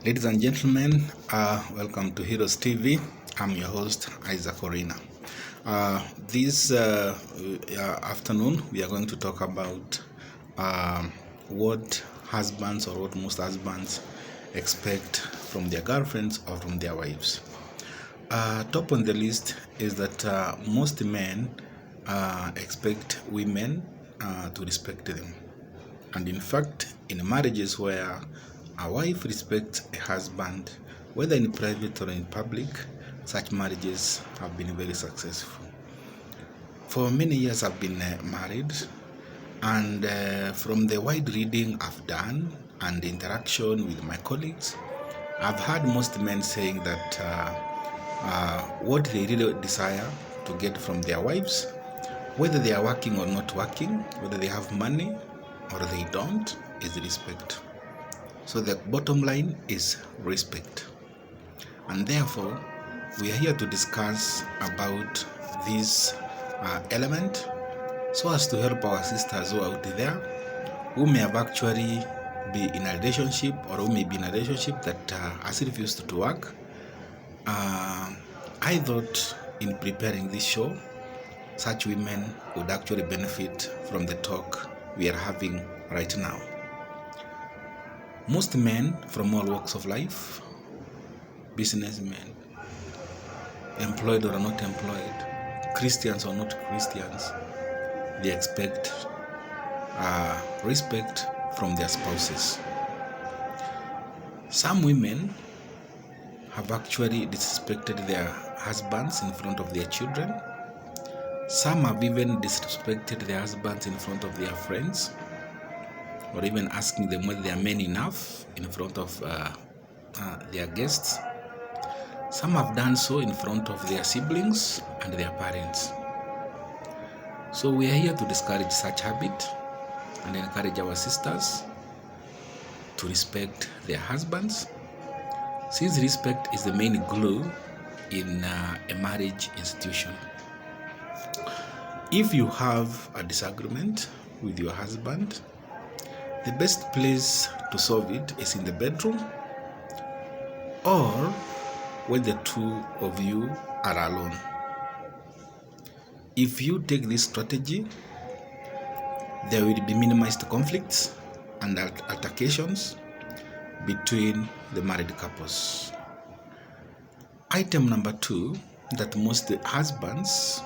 Ladies and gentlemen, welcome to Heroes TV. I'm your host, Isaac Orina. This afternoon, we are going to talk about what husbands or what most husbands expect from their girlfriends or from their wives. Top on the list is that most men expect women to respect them. And in fact, in marriages where a wife respects a husband, whether in private or in public, such marriages have been very successful. For many years I've been married, and from the wide reading I've done and the interaction with my colleagues, I've heard most men saying that what they really desire to get from their wives, whether they are working or not working, whether they have money or they don't, is respect. So the bottom line is respect. And therefore, we are here to discuss about this element so as to help our sisters who are out there who may have actually be in a relationship or who may be in a relationship that has refused to work. I thought in preparing this show, such women would actually benefit from the talk we are having right now. Most men from all walks of life, businessmen, employed or not employed, Christians or not Christians, they expect respect from their spouses. Some women have actually disrespected their husbands in front of their children. Some have even disrespected their husbands in front of their friends, or even asking them whether they are men enough in front of their guests. Some have done so in front of their siblings and their parents. So we are here to discourage such habit and encourage our sisters to respect their husbands, since respect is the main glue in a marriage institution. If you have a disagreement with your husband, the best place to solve it is in the bedroom or when the two of you are alone. If you take this strategy, there will be minimized conflicts and altercations between the married couples. Item number 2 that most husbands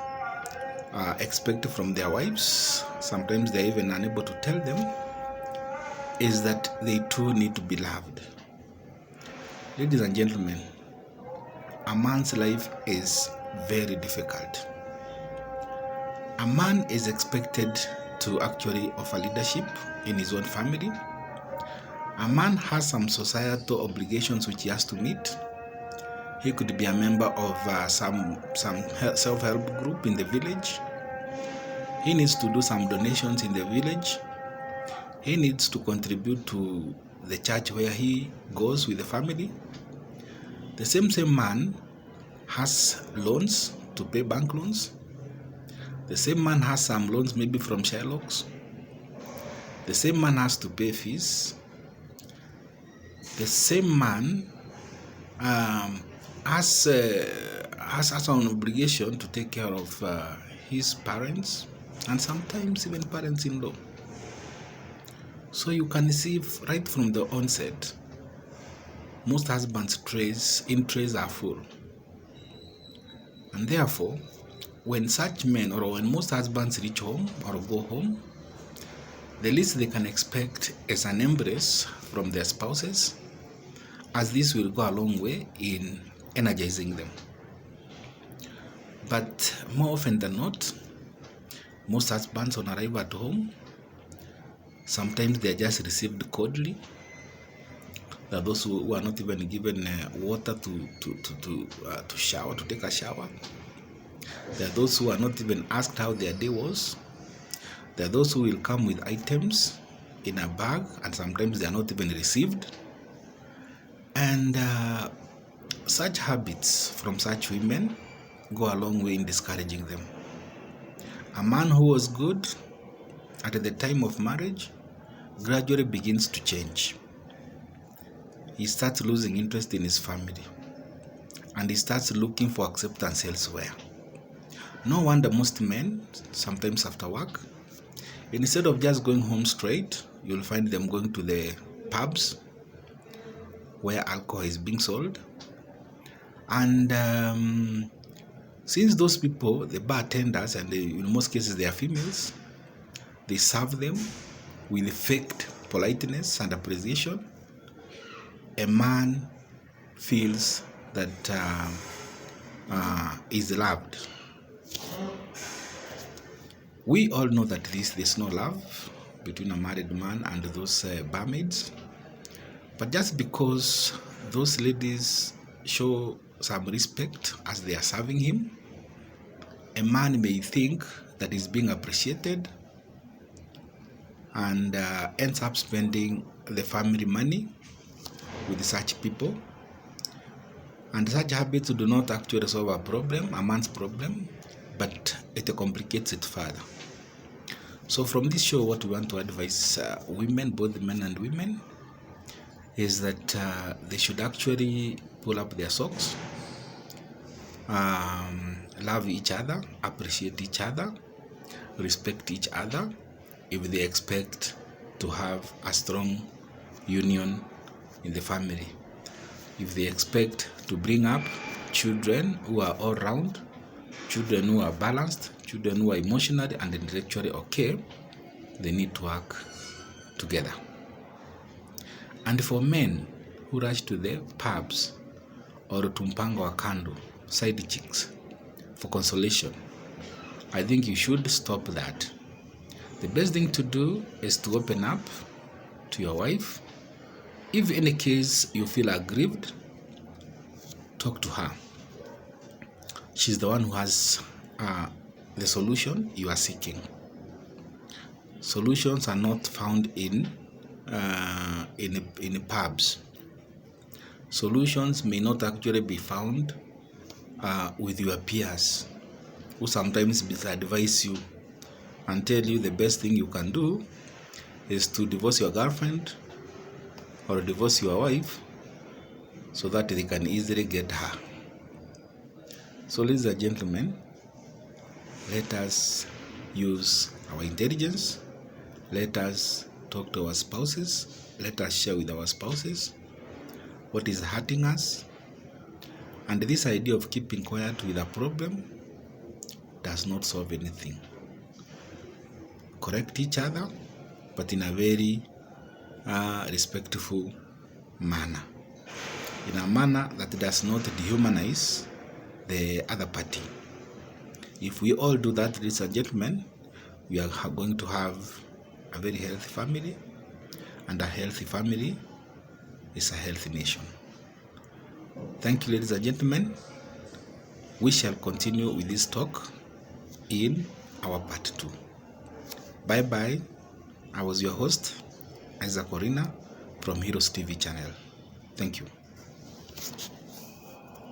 expect from their wives, sometimes they're even unable to tell them, is that they too need to be loved. Ladies and gentlemen, a man's life is very difficult. A man is expected to actually offer leadership in his own family. A man has some societal obligations which he has to meet. He could be a member of some self-help group in the village. He needs to do some donations in the village. He needs to contribute to the church where he goes with the family. The same man has loans to pay, bank loans. The same man has some loans maybe from Sherlock's. The same man has to pay fees. The same man has an obligation to take care of his parents and sometimes even parents-in-law. So you can see right from the onset, most husbands' trays are full. And therefore, when such men or when most husbands reach home or go home, the least they can expect is an embrace from their spouses, as this will go a long way in energizing them. But more often than not, most husbands on arrival at home, sometimes they are just received coldly. There are those who are not even given water to shower, to take a shower. There are those who are not even asked how their day was. There are those who will come with items in a bag and sometimes they are not even received. And such habits from such women go a long way in discouraging them. A man who was good at the time of marriage gradually begins to change. he starts losing interest in his family and he starts looking for acceptance elsewhere. No wonder most men, sometimes after work, instead of just going home straight, you'll find them going to the pubs where alcohol is being sold. And since those people, the bartenders, and in most cases they are females, they serve them with faked politeness and appreciation, a man feels that is loved. We all know that there's no love between a married man and those barmaids, but just because those ladies show some respect as they are serving him, a man may think that he's being appreciated and ends up spending the family money with such people. And such habits do not actually solve a man's problem, but it complicates it further. So from this show, what we want to advise women, both men and women, is that they should actually pull up their socks, love each other, appreciate each other, respect each other if they expect to have a strong union in the family. If they expect to bring up children who are all round, children who are balanced, children who are emotionally and intellectually okay, they need to work together. And for men who rush to the pubs or to mpango wa kando, side chicks, for consolation, I think you should stop that. The best thing to do is to open up to your wife. If in any case you feel aggrieved, talk to her. She's the one who has the solution you are seeking. Solutions are not found in pubs. Solutions may not actually be found with your peers, who sometimes misadvise you and tell you the best thing you can do is to divorce your girlfriend or divorce your wife so that they can easily get her. So ladies and gentlemen, let us use our intelligence. Let us talk to our spouses. Let us share with our spouses what is hurting us. And this idea of keeping quiet with a problem does not solve anything. Correct each other, but in a very respectful manner. In a manner that does not dehumanize the other party. If we all do that, ladies and gentlemen, we are going to have a very healthy family, and a healthy family is a healthy nation. Thank you, ladies and gentlemen. We shall continue with this talk in our part 2. Bye-bye. I was your host, Isaac Orina, from Heroes TV channel. Thank you.